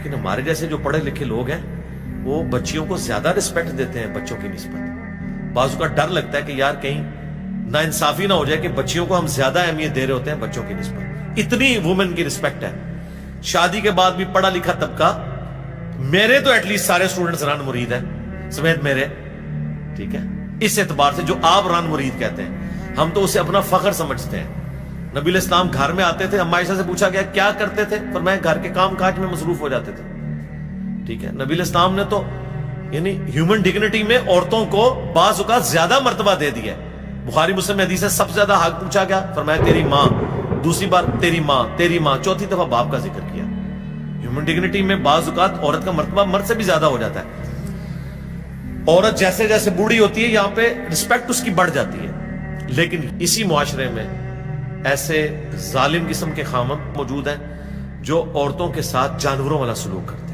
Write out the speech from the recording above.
لیکن ہمارے جیسے جو پڑھے لکھے لوگ ہیں وہ بچیوں کو زیادہ رسپیکٹ دیتے ہیں بچوں کی نسبت. بعض کا ڈر لگتا ہے کہ یار کہیں نا انصافی نہ ہو جائے کہ بچیوں کو ہم زیادہ اہمیت دے رہے ہوتے ہیں بچوں کی نسبت. اتنی وومن کی رسپیکٹ ہے. شادی کے بعد بھی پڑھا لکھا طبقہ، میرے تو ایٹ لیسٹ سارے اسٹوڈنٹس ران مرید ہیں سمیت میرے، ٹھیک ہے، اس اعتبار سے جو آپ ران مرید کہتے ہیں ہم تو اسے اپنا فخر سمجھتے ہیں. نبی علیہ السلام گھر میں آتے تھے، اما عائشہ سے پوچھا گیا کیا کرتے تھے، فرمایا گھر کے کام کاج میں مصروف ہو جاتے تھے. ٹھیک ہے، نبی علیہ السلام نے تو یعنی ہیومن ڈگنیٹی میں عورتوں کو بعض اوقات زیادہ مرتبہ دے دیا. بخاری مسلم میں حدیث ہے سب سے زیادہ حق پوچھا گیا، فرمایا تیری ماں، دوسری بار تیری ماں، چوتھی دفعہ باپ کا ذکر کیا. ہیومن ڈگنیٹی میں بعض اوقات عورت کا مرتبہ مرد سے بھی زیادہ ہو جاتا ہے. عورت جیسے جیسے بوڑھی ہوتی ہے یہاں پہ رسپیکٹ اس کی بڑھ جاتی ہے. لیکن اسی معاشرے میں ایسے ظالم قسم کے خامند موجود ہیں جو عورتوں کے ساتھ جانوروں والا سلوک کرتے ہیں.